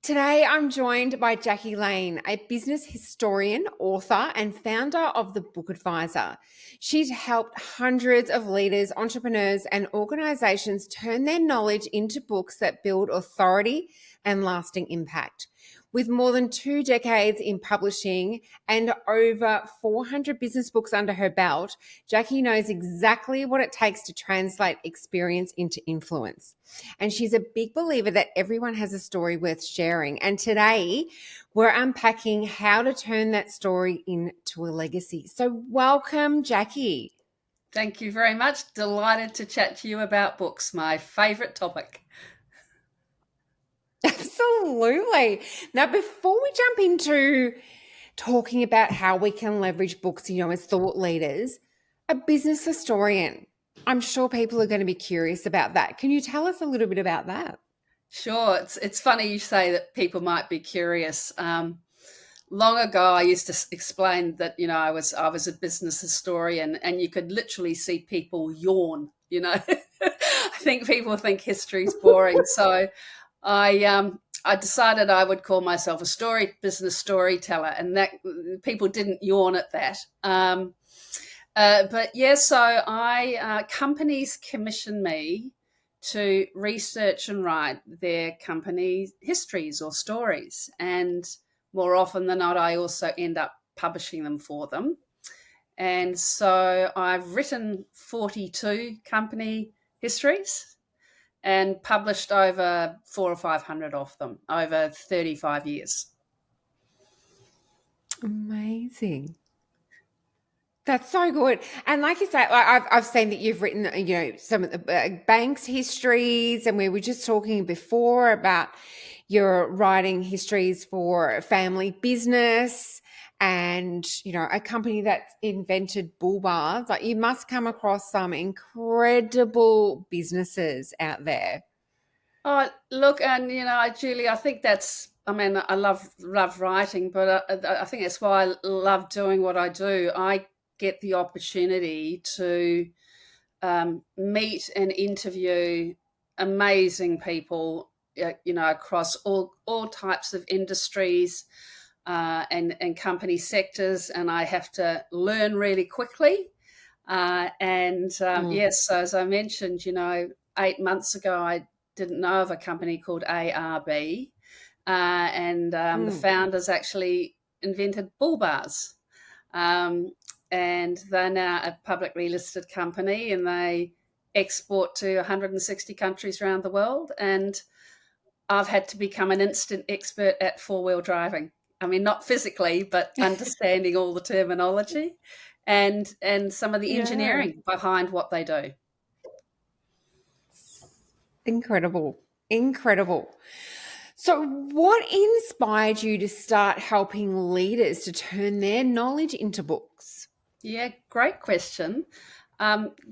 Today, I'm joined by Jaqui Lane, a business historian, author, and founder of the Book Advisor. She's helped hundreds of leaders, entrepreneurs, and organizations turn their knowledge into books that build authority and lasting impact. With more than 2 decades in publishing and over 400 business books under her belt, Jaqui knows exactly what it takes to translate experience into influence. And she's a big believer that everyone has a story worth sharing. And today we're unpacking how to turn that story into a legacy. So welcome, Jaqui. Thank you very much. Delighted to chat to you about books, my favourite topic. Absolutely. Now, before we jump into talking about how we can leverage books, as thought leaders, a business historian, I'm sure people are going to be curious about that. Can you tell us a little bit about that? Sure, it's funny you say that people might be curious. Long ago, I used to explain that I was a business historian, and you could literally see people yawn. I think people think history's boring, so I decided I would call myself a business storyteller, and that people didn't yawn at that. But yeah, so companies commission me to research and write their company histories or stories, and more often than not, I also end up publishing them for them. And so I've written 42 company histories and published over 400 or 500 of them over 35 years. Amazing. That's so good. And like you say, I've seen that you've written, some of the banks' histories, and we were just talking before about your writing histories for family business and, a company that's invented bull bars. Like, you must come across some incredible businesses out there. Oh, look, and Julie, I think I love writing, but I think that's why I love doing what I do. I get the opportunity to meet and interview amazing people, across all types of industries and company sectors, and I have to learn really quickly. Yes, so as I mentioned, 8 months ago, I didn't know of a company called ARB, the founders actually invented bull bars. And they're now a publicly listed company, and they export to 160 countries around the world. And I've had to become an instant expert at four-wheel driving. I mean, not physically, but understanding all the terminology and some of the Yeah. engineering behind what they do. Incredible. Incredible. So, what inspired you to start helping leaders to turn their knowledge into books? Yeah, great question.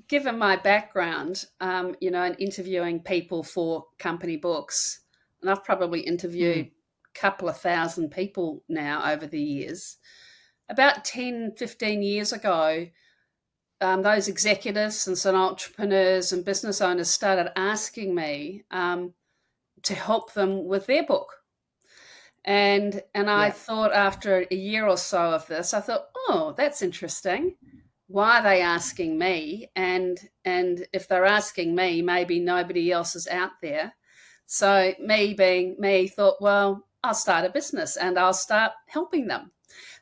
Given my background, in interviewing people for company books, and I've probably interviewed a couple of thousand people now over the years. About 10, 15 years ago, those executives and some entrepreneurs and business owners started asking me to help them with their book. And I thought, after a year or so of this, I thought, oh, that's interesting. Why are they asking me? And if they're asking me, maybe nobody else is out there. So me being me, thought, well, I'll start a business and I'll start helping them.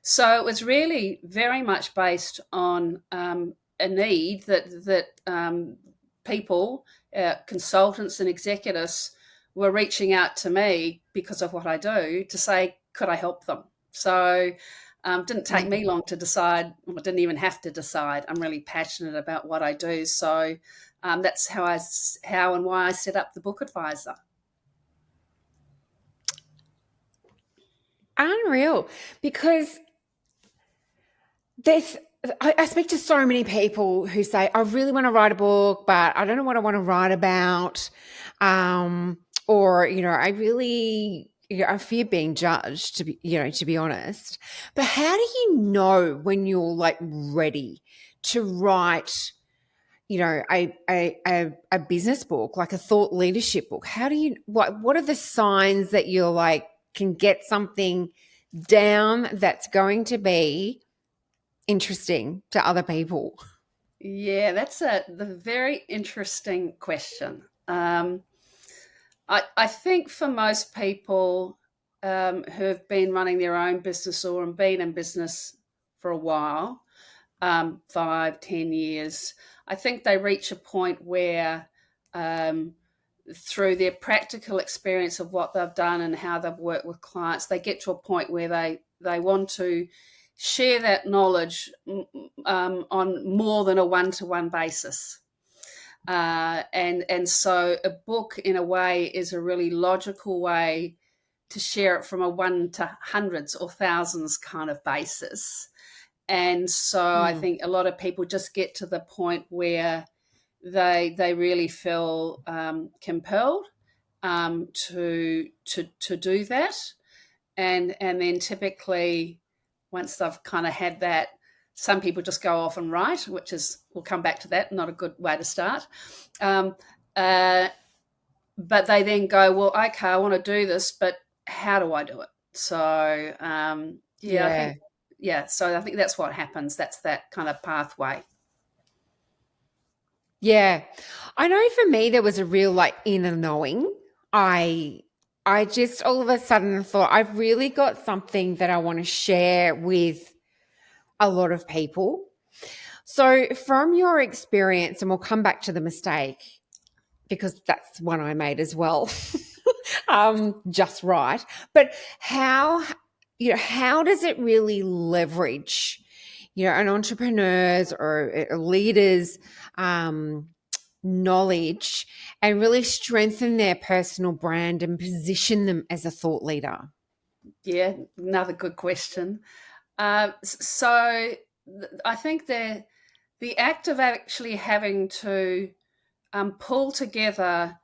So it was really very much based on a need that people, consultants and executives, were reaching out to me because of what I do to say, could I help them? So didn't take me long to decide. I didn't even have to decide. I'm really passionate about what I do. So that's how and why I set up the Book Advisor. Unreal. Because I speak to so many people who say, I really want to write a book, but I don't know what I want to write about. Or, I fear being judged, to be honest. But how do you know when you're like ready to write, a business book, like a thought leadership book? How do you, what are the signs that you're like, can get something down that's going to be interesting to other people? Yeah, that's the very interesting question. I think for most people who have been running their own business or been in business for a while, 5, 10 years, I think they reach a point where um, through their practical experience of what they've done and how they've worked with clients, they get to a point where they want to share that knowledge on more than a one-to-one basis. And so a book, in a way, is a really logical way to share it from a one to hundreds or thousands kind of basis. And so I Mm. think a lot of people just get to the point where they really feel compelled to do that, and then typically once they've kind of had that, some people just go off and write, which is, we'll come back to that, not a good way to start. Um, uh, but they then go, well, okay, I want to do this, but how do I do it? So yeah, I Yeah. think yeah, so I think that's what happens. That's that kind of pathway. Yeah. I know for me there was a real like inner knowing. I I just all of a sudden thought I've really got something that I want to share with a lot of people. So from your experience, and we'll come back to the mistake because that's one I made as well. Just right. But how how does it really leverage, an entrepreneur's or a leader's um, knowledge and really strengthen their personal brand and position them as a thought leader? Yeah, another good question. So I think the act of actually having to pull together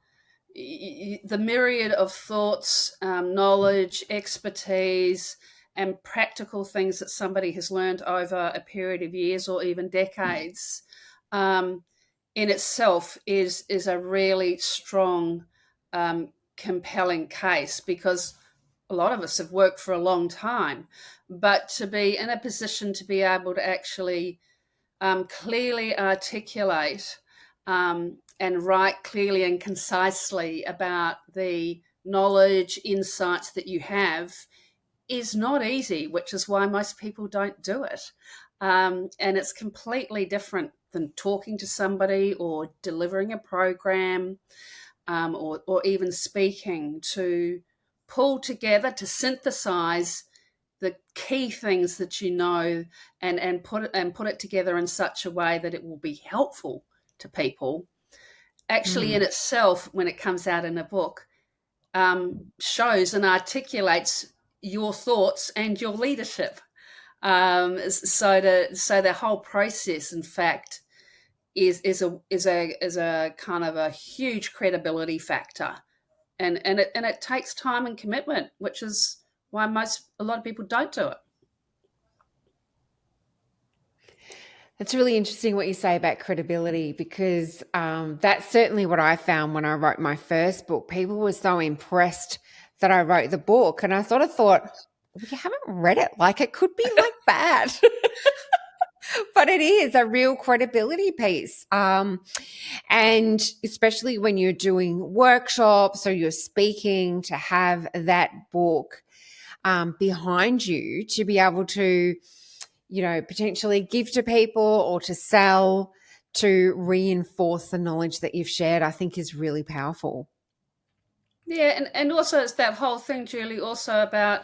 the myriad of thoughts, knowledge, expertise, and practical things that somebody has learned over a period of years or even decades, um, in itself is a really strong, compelling case, because a lot of us have worked for a long time, but to be in a position to be able to actually clearly articulate and write clearly and concisely about the knowledge, insights that you have is not easy, which is why most people don't do it. And it's completely different than talking to somebody or delivering a program, or even speaking, to pull together, to synthesize the key things that you know, and put it together in such a way that it will be helpful to people. Actually, in Mm. itself, when it comes out in a book, shows and articulates your thoughts and your leadership. So the whole process, in fact, is a kind of a huge credibility factor, and it takes time and commitment, which is why a lot of people don't do it. It's really interesting what you say about credibility because that's certainly what I found when I wrote my first book. People were so impressed that I wrote the book, and I sort of thought, well, you haven't read it. Like it could be like bad. But it is a real credibility piece. And especially when you're doing workshops or you're speaking, to have that book behind you to be able to, potentially give to people or to sell, to reinforce the knowledge that you've shared, I think is really powerful. Yeah, and also it's that whole thing, Julie, also about,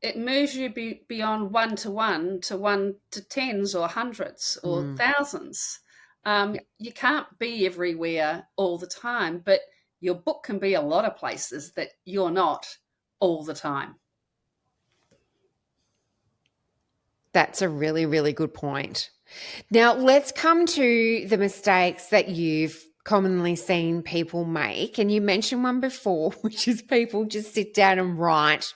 it moves you beyond one to tens or hundreds or Mm, thousands. yeah, You can't be everywhere all the time, but your book can be a lot of places that you're not all the time. that's a really, really good point. Now, let's come to the mistakes that you've commonly seen people make. And you mentioned one before, which is people just sit down and write,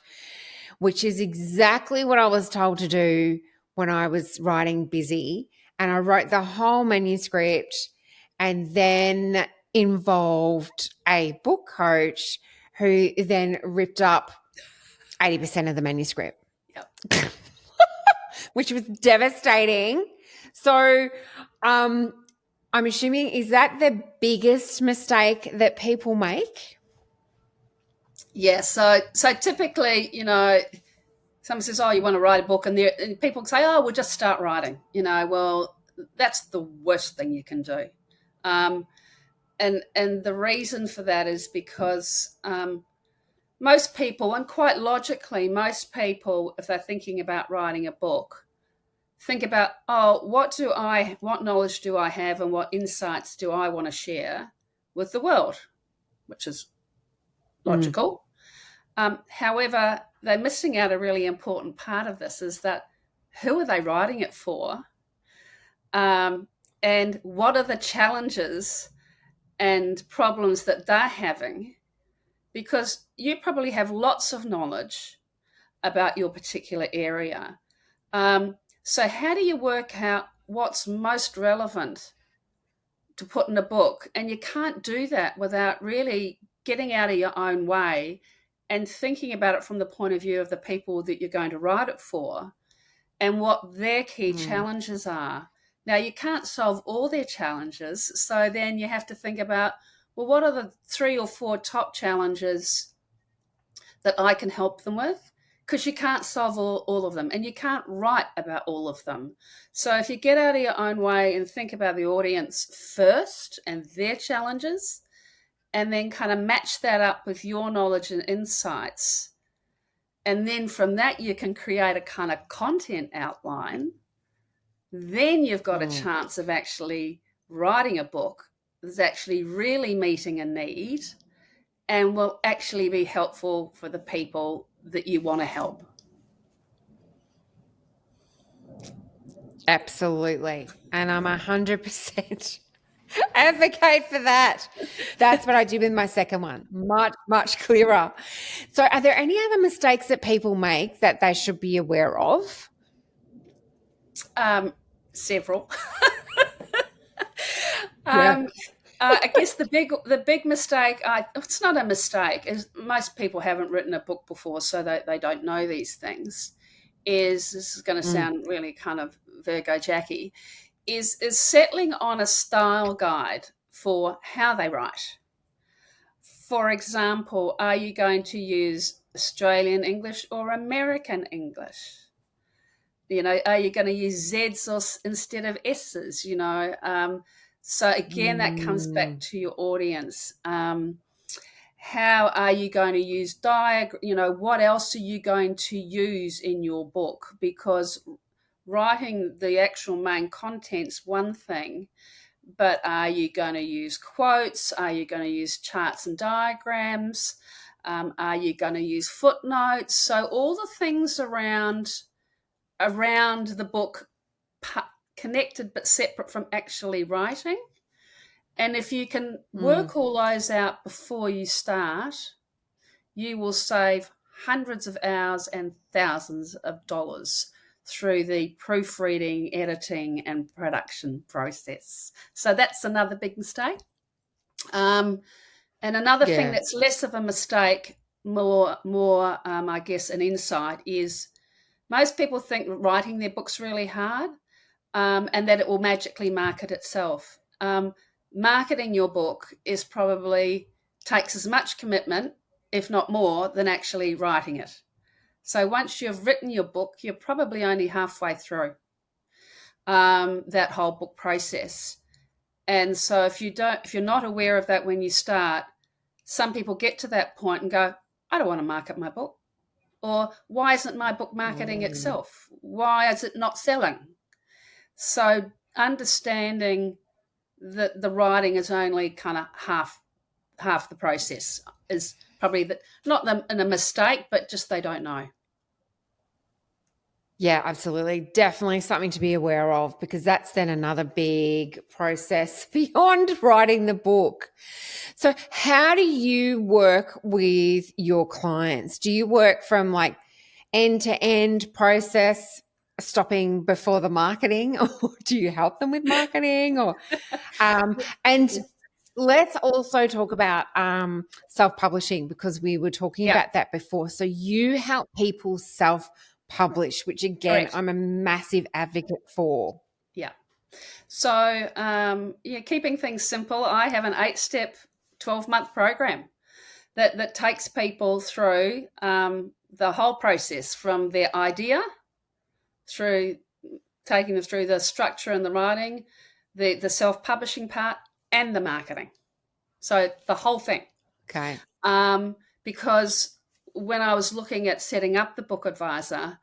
which is exactly what I was told to do when I was writing Busy. And I wrote the whole manuscript and then involved a book coach who then ripped up 80% of the manuscript, Yep. which was devastating. So I'm assuming, is that the biggest mistake that people make? Yeah. So typically, someone says, "Oh, you want to write a book," and people say, "Oh, we'll just start writing." Well, that's the worst thing you can do. Um, and the reason for that is because most people, and quite logically, most people, if they're thinking about writing a book, think about, oh, what knowledge do I have, and what insights do I want to share with the world, which is Mm. logical. However, they're missing out a really important part of this, is that who are they writing it for? And what are the challenges and problems that they're having? Because you probably have lots of knowledge about your particular area. So, how do you work out what's most relevant to put in a book? And you can't do that without really getting out of your own way and thinking about it from the point of view of the people that you're going to write it for and what their key Mm. challenges are. Now, you can't solve all their challenges. So then you have to think about, well, what are the 3 or 4 top challenges that I can help them with? Because you can't solve all of them, and you can't write about all of them. So if you get out of your own way and think about the audience first and their challenges, and then kind of match that up with your knowledge and insights, and then from that you can create a kind of content outline, then you've got a Mm. chance of actually writing a book that's actually really meeting a need and will actually be helpful for the people that you want to help. Absolutely. And I'm 100% advocate for that. That's what I do with my second one. Much, much clearer. So are there any other mistakes that people make that they should be aware of? Several. Yeah. I guess the big mistake, it's not a mistake, is most people haven't written a book before, so they don't know these things. This is going to Mm. sound really kind of Virgo Jackie, is settling on a style guide for how they write. For example, are you going to use Australian English or American English? Are you going to use Z's instead of S's? So again, that comes back Mm. to your audience. How are you going to use what else are you going to use in your book? Because writing the actual main content's one thing, but are you going to use quotes? Are you going to use charts and diagrams? Are you going to use footnotes? So all the things around the book, connected but separate from actually writing. And if you can Mm. work all those out before you start, you will save hundreds of hours and thousands of dollars through the proofreading, editing, and production process. So that's another big mistake. And another thing Yeah. that's less of a mistake, more I guess, an insight, is most people think writing their book's really hard, and that it will magically market itself. Marketing your book is probably takes as much commitment, if not more, than actually writing it. So once you've written your book, you're probably only halfway through that whole book process. And so if you're not aware of that when you start, some people get to that point and go, I don't want to market my book. Or why isn't my book marketing Mm. itself? Why is it not selling? So understanding that the writing is only kind of half the process is probably not them in a mistake, but just they don't know. Yeah, absolutely. Definitely something to be aware of, because that's then another big process beyond writing the book. So, how do you work with your clients? Do you work from like end to end process, stopping before the marketing, or do you help them with marketing? Or um, and let's also talk about self-publishing, because we were talking Yeah, about that before. So you help people self-publish, which again, correct. I'm a massive advocate for. Yeah. So, yeah, keeping things simple, I have an 8-step, 12-month program that takes people through the whole process from their idea through taking them through the structure and the writing, the self-publishing part, and the marketing. So the whole thing. Okay. Because when I was looking at setting up the book advisor,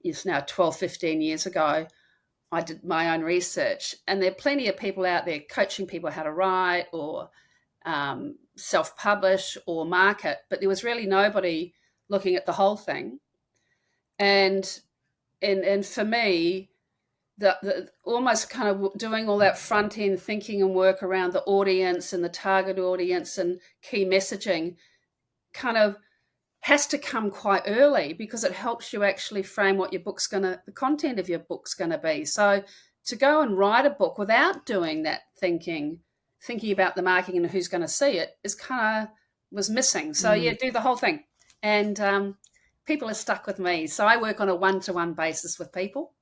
it's now 12, 15 years ago, I did my own research, and there are plenty of people out there coaching people how to write or self-publish or market, but there was really nobody looking at the whole thing. And for me, the almost kind of doing all that front end thinking and work around the audience and the target audience and key messaging kind of has to come quite early, because it helps you actually frame what the content of your book's gonna be. So to go and write a book without doing that thinking about the marketing and who's going to see it is kind of was missing. So yeah, Mm, do the whole thing, and people are stuck with me. So I work on a one-to-one basis with people,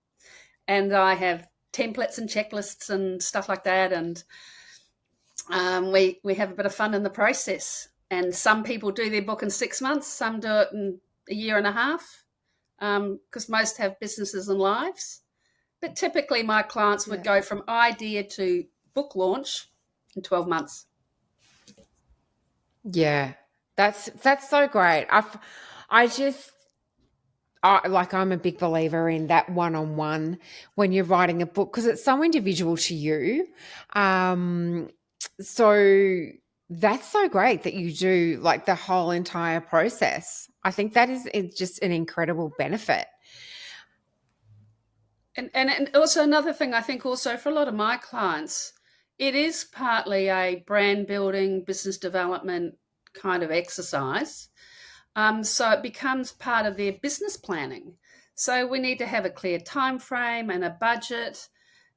and I have templates and checklists and stuff like that, and we have a bit of fun in the process. And some people do their book in 6 months, some do it in a year and a half, because most have businesses and lives. But typically, my clients would yeah. go from idea to book launch in 12 months. Yeah. That's so great. I just I'm a big believer in that one-on-one when you're writing a book, because it's so individual to you. Um, so that's so great that you do like the whole entire process. I think that is it's just an incredible benefit. And also another thing, I think also for a lot of my clients, it is partly a brand building, business development kind of exercise. So it becomes part of their business planning. So we need to have a clear time frame and a budget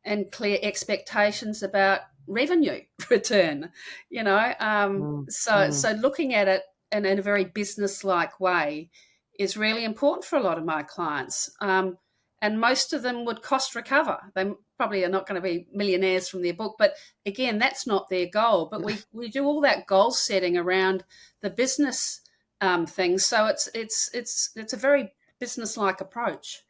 and clear expectations about revenue return. Mm, So mm. looking at it in a very business like way is really important for a lot of my clients. And most of them would cost recover. They probably are not going to be millionaires from their book, but again, that's not their goal. But we do all that goal setting around the business things. So it's a very business like approach.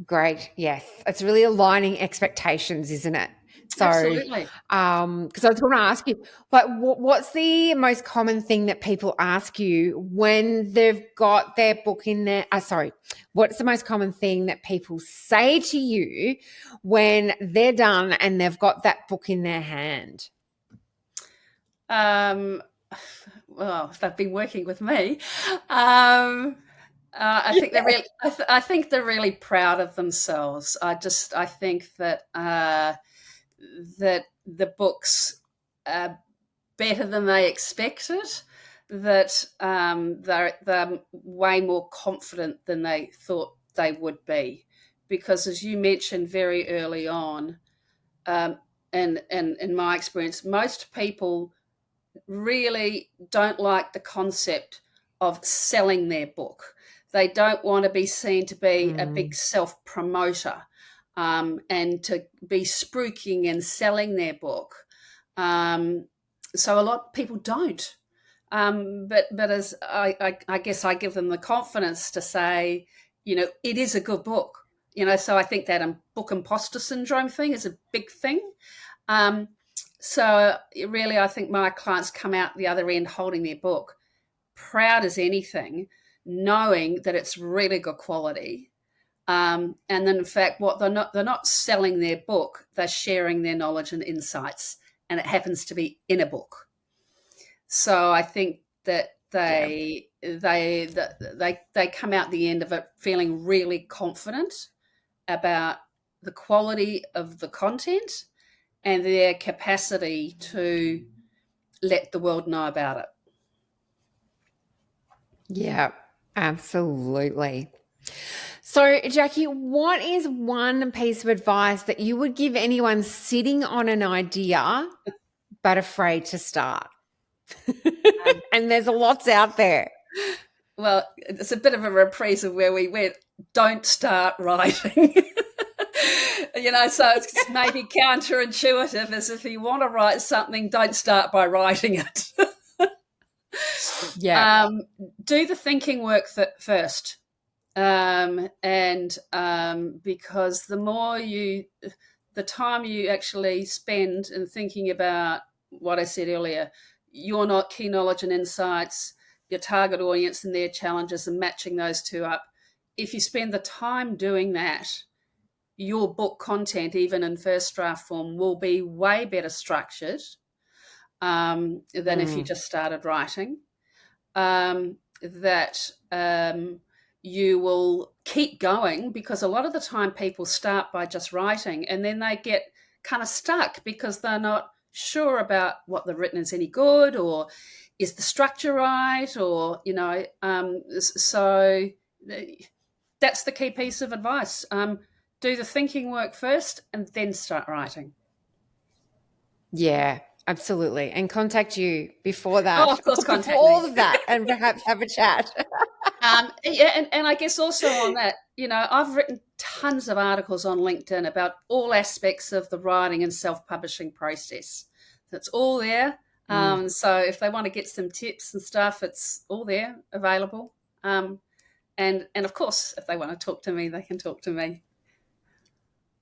Great. Yes. It's really aligning expectations, isn't it? So, Absolutely. because I was going to ask you, but what's the most common thing that people ask you when they've got their book in there? Sorry, what's the most common thing that people say to you when they're done and they've got that book in their hand? Um, well, if they've been working with me, um, I think they're really. I think they're really proud of themselves. I think that the books are better than they expected. That they're way more confident than they thought they would be, because as you mentioned very early on, um, and in my experience, most people really don't like the concept of selling their book. They don't want to be seen to be a big Mm, self promoter, and to be spruiking and selling their book. Um, so a lot of people don't. But as I guess I give them the confidence to say, it is a good book. So I think that book imposter syndrome thing is a big thing. Um, so really, I think my clients come out the other end holding their book, proud as anything, knowing that it's really good quality. And then, in fact, what they're not selling their book; they're sharing their knowledge and insights, and it happens to be in a book. So I think that yeah. they come out the end of it feeling really confident about the quality of the content and their capacity to let the world know about it. Yeah, absolutely. So, Jackie, what is one piece of advice that you would give anyone sitting on an idea? but afraid to start. And there's lots out there. Well, it's a bit of a reprise of where we went, don't start writing. So it's maybe counterintuitive, as if you want to write something, don't start by writing it. Yeah. Do the thinking work first. Because the time you actually spend in thinking about what I said earlier, your key knowledge and insights, your target audience and their challenges, and matching those two up. If you spend the time doing that, your book content, even in first draft form, will be way better structured than if you just started writing. You will keep going, because a lot of the time people start by just writing and then they get kind of stuck because they're not sure about what they've written is any good, or is the structure right, or so that's the key piece of advice. Do the thinking work first and then start writing. Yeah, absolutely. And contact you before that. Oh, of course, contact before all me. of that, and perhaps have a chat. And I guess also on that, I've written tons of articles on LinkedIn about all aspects of the writing and self-publishing process. That's all there. So if they want to get some tips and stuff, it's all there, available. And of course, if they want to talk to me, they can talk to me.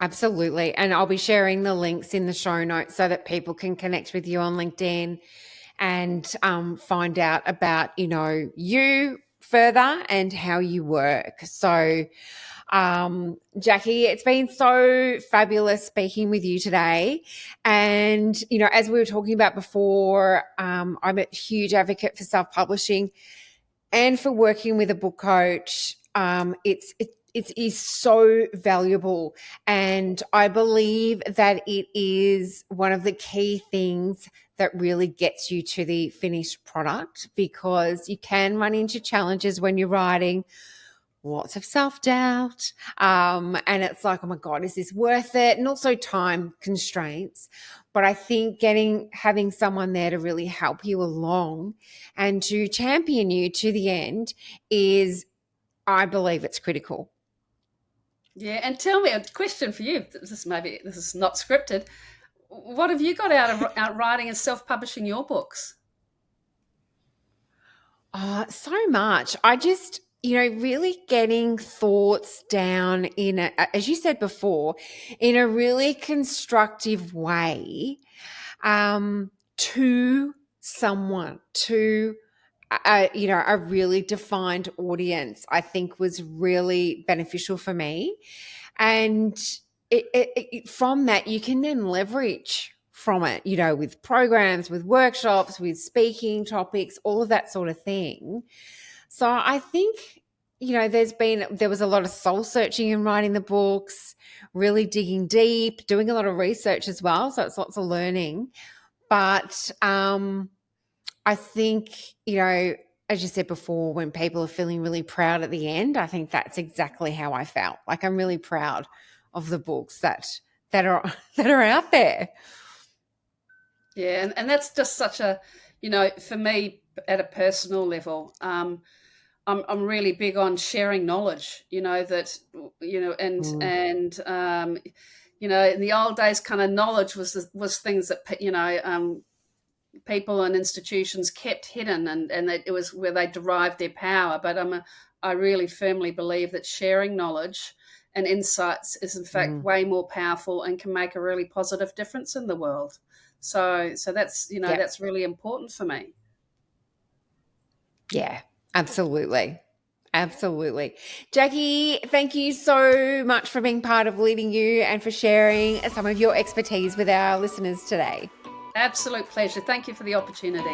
Absolutely. And I'll be sharing the links in the show notes so that people can connect with you on LinkedIn and find out about, you further and how you work. So, Jaqui, it's been so fabulous speaking with you today. And, as we were talking about before, I'm a huge advocate for self-publishing and for working with a book coach. It is so valuable, and I believe that it is one of the key things that really gets you to the finished product, because you can run into challenges when you're writing, lots of self-doubt, and it's like, oh my God, is this worth it? And also time constraints. But I think having someone there to really help you along and to champion you to the end I believe it's critical. Yeah, and tell me, a question for you. This is not scripted. What have you got out writing and self-publishing your books? So much. I just, really getting thoughts down as you said before, in a really constructive way, to someone, to a really defined audience, I think was really beneficial for me. And from that, you can then leverage from it, with programs, with workshops, with speaking topics, all of that sort of thing. So I think, there was a lot of soul searching in writing the books, really digging deep, doing a lot of research as well. So it's lots of learning. But I think, as you said before, when people are feeling really proud at the end, I think that's exactly how I felt. Like, I'm really proud of the books that are out there. Yeah, and that's just such a, for me at a personal level, I'm really big on sharing knowledge. In the old days, kind of knowledge was things that people and institutions kept hidden, and that it was where they derived their power. But I really firmly believe that sharing knowledge and insights is in fact way more powerful and can make a really positive difference in the world. So that's that's really important for me. Yeah, absolutely. Absolutely. Jaqui, thank you so much for being part of Leading You and for sharing some of your expertise with our listeners today. Absolute pleasure. Thank you for the opportunity.